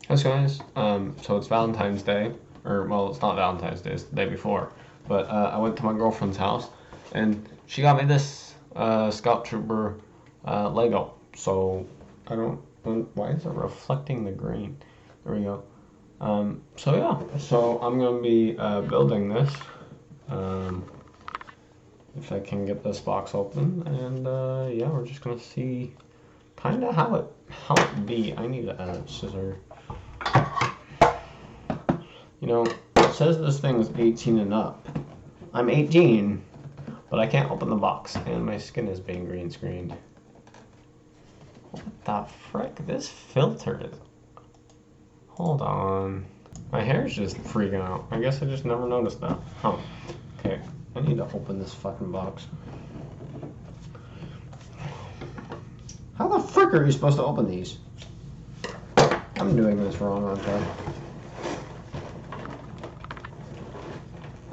Hey guys, so it's Valentine's Day, or well, it's not Valentine's Day, it's the day before. But I went to my girlfriend's house, and she got me this Scout Trooper Lego. So I don't, why is it reflecting the green? There we go. So yeah, so I'm gonna be building this. Um, if I can get this box open, and yeah, we're just gonna see kind of how it be. I need a scissor. You know, it says this thing is 18 and up. I'm 18, but I can't open the box, and my skin is being green screened. What the frick? This filter is... Hold on. My hair's just freaking out. I guess I just never noticed that. Huh. Okay, I need to open this fucking box. How the frick are you supposed to open these? I'm doing this wrong, aren't I?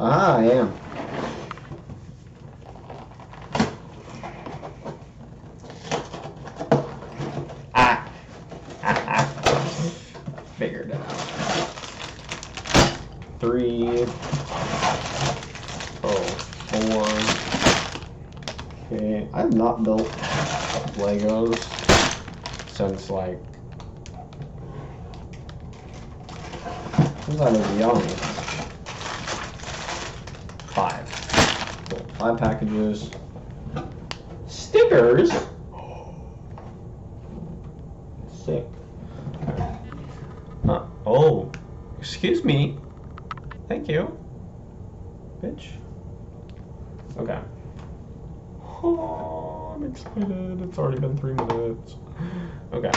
Ah, I am. Ah! Ah, ah. Figured it out. 3. Oh, 4. Okay, I've not built Legos since like since I was young. 5. Cool. 5 packages. Stickers? Sick. Oh, excuse me. Thank you. Bitch. Okay. Oh, I'm excited. It's already been 3 minutes. Okay.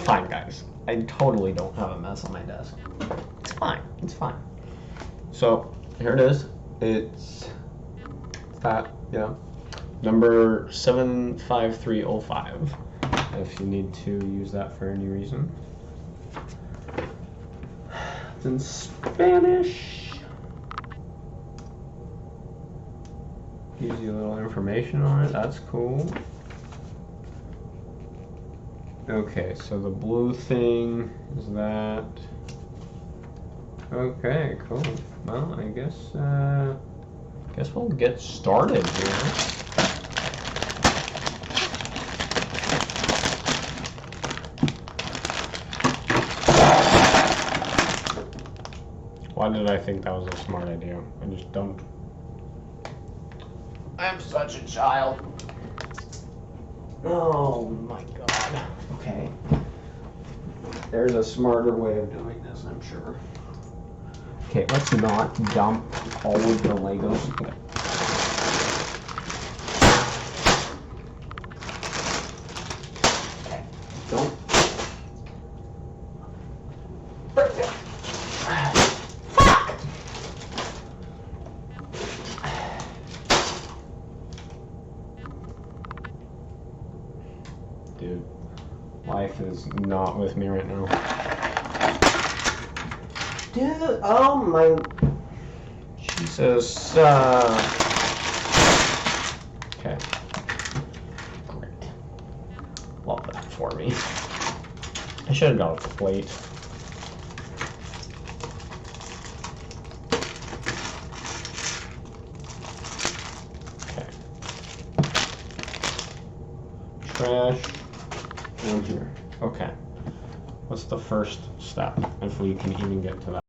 Fine, guys. I totally don't have a mess on my desk. It's fine. It's fine. So, here it is. It's that, yeah. Number 75305. If you need to use that for any reason. It's in Spanish. Gives you a little information on it. That's cool. Okay, so the blue thing is that. Okay, cool. Well, I guess we'll get started here. Why did I think that was a smart idea? I just don't. I'm such a child. Oh my god. Okay. There's a smarter way of doing this, I'm sure. Okay, let's not dump all of the Legos. Okay. Okay. Don't. Fuck! Dude, life is not with me right now. Dude, oh my... Jesus, Okay. Great. Love that for me. I should have got a plate. Okay. Trash. Down here. Okay. What's the first step, if we can even get to that?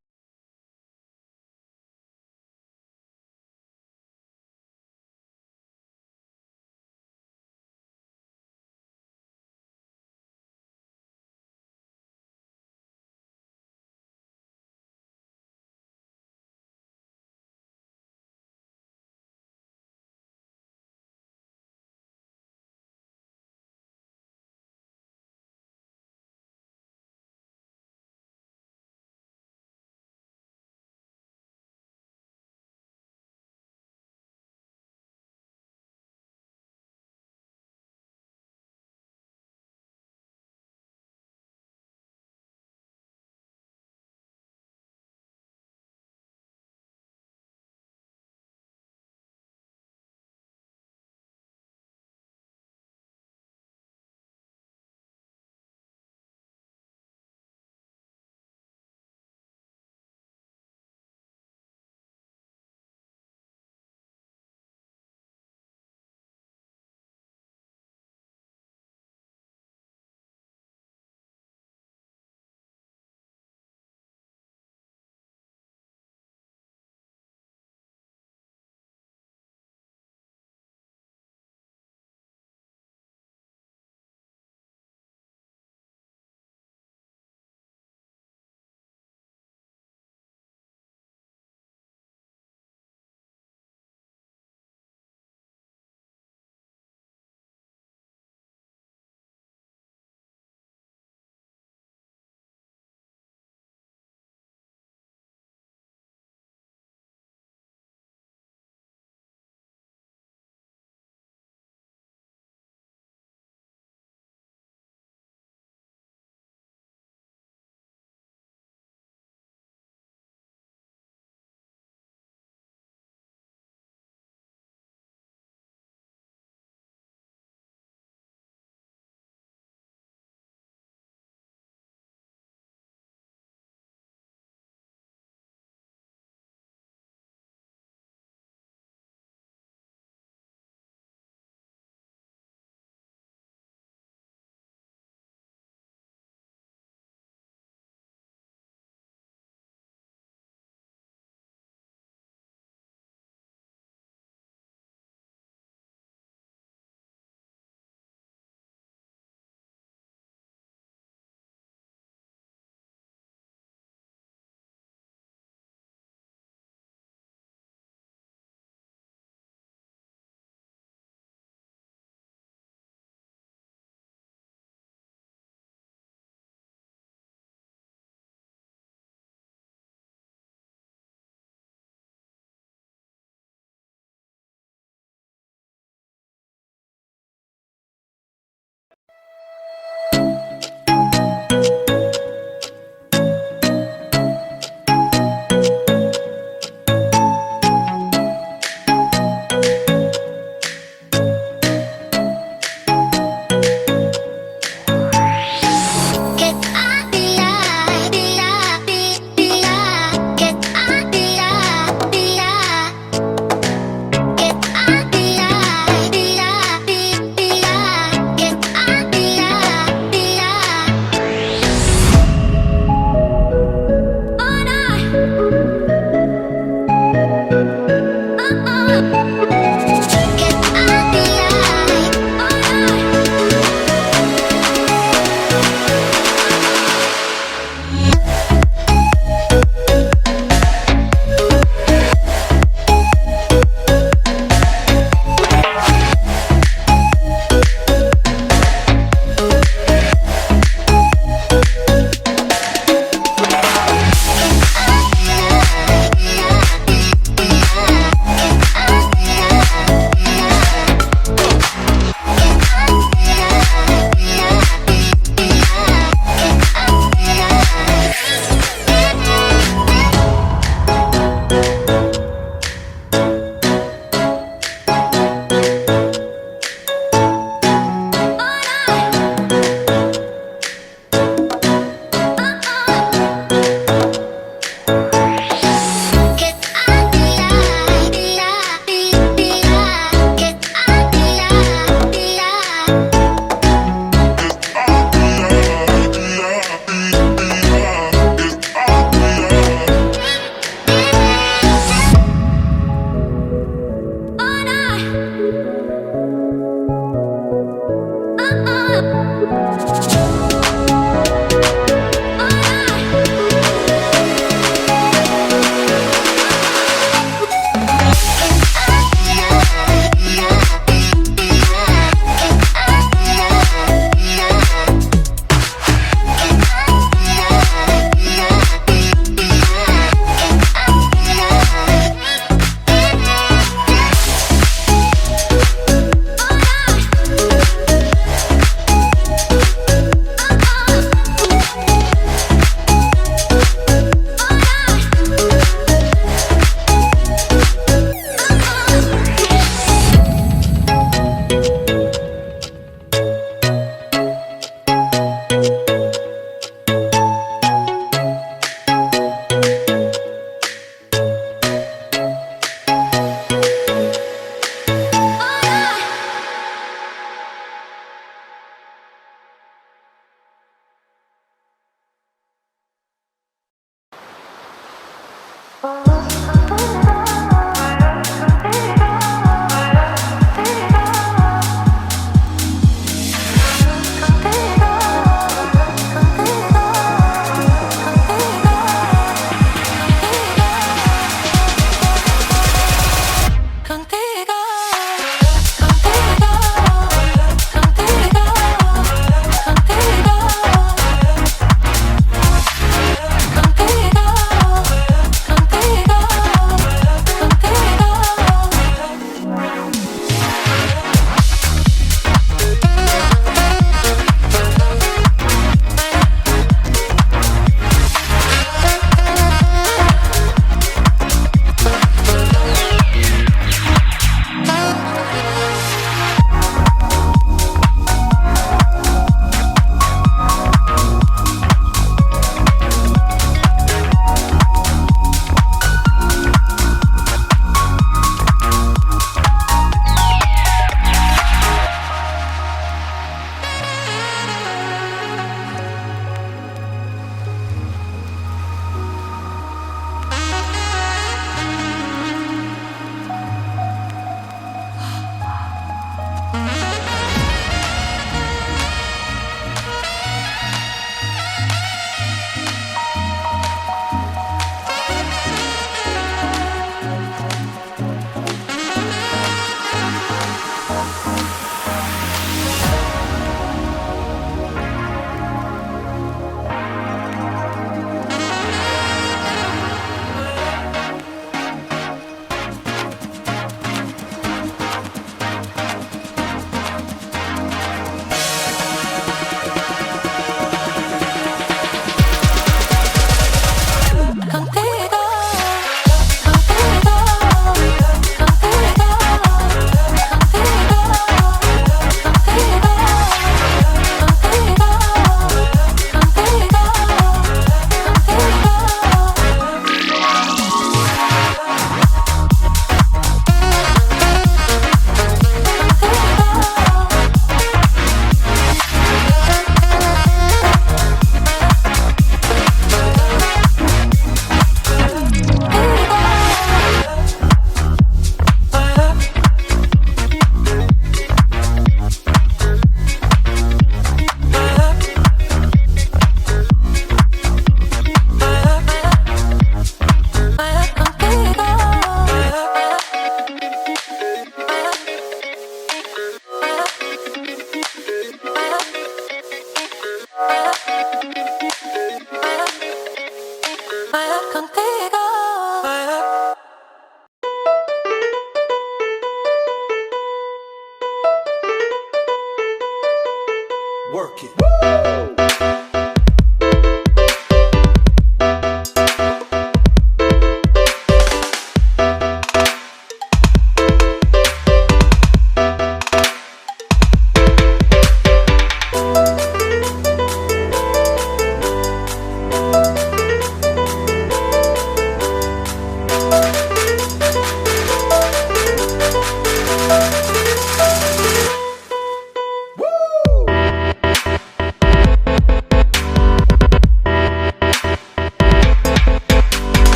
work it. Woo!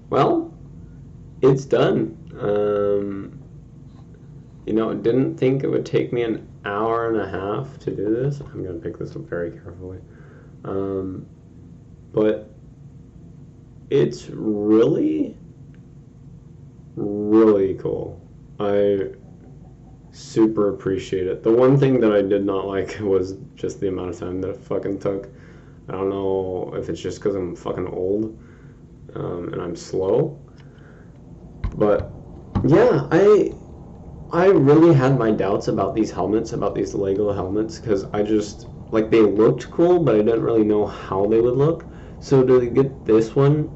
Well, it's done. You know, I didn't think it would take me an hour and a half to do this. I'm going to pick this up very carefully. But it's really, really cool. I super appreciate it. The one thing that I did not like was just the amount of time that it fucking took. I don't know if it's just because I'm fucking old and I'm slow. But yeah, I really had my doubts about these helmets, about these Lego helmets, because I just, like, they looked cool, but I didn't really know how they would look. So to get this one,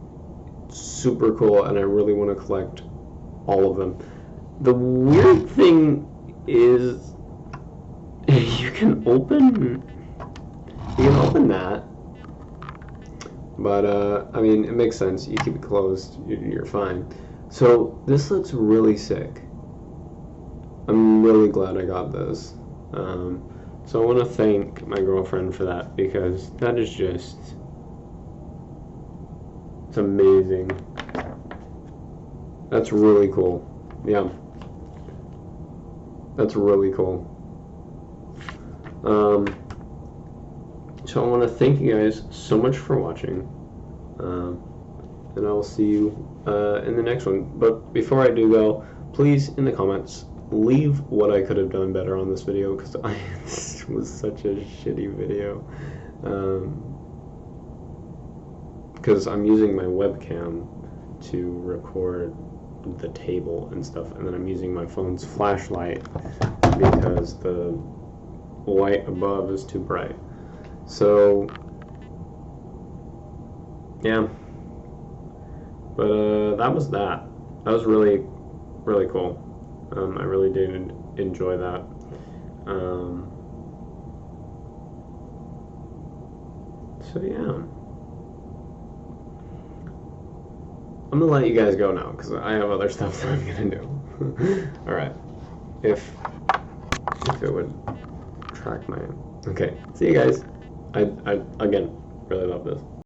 super cool, and I really want to collect all of them. The weird thing is, you can open that, but I mean, it makes sense. You keep it closed, you're fine. So this looks really sick. I'm really glad I got this. So I want to thank my girlfriend for that, because that is just, it's amazing. That's really cool. Yeah. That's really cool. So I want to thank you guys so much for watching. And I will see you in the next one. But before I do go, please, in the comments, leave what I could have done better on this video, because this was such a shitty video. Because I'm using my webcam to record the table and stuff, and then I'm using my phone's flashlight because the light above is too bright. So yeah, but that was that. That was really, really cool. I really did enjoy that. So yeah, I'm gonna let you guys go now because I have other stuff that I'm gonna do. All right, if it would track my, okay. See you guys. I again really love this.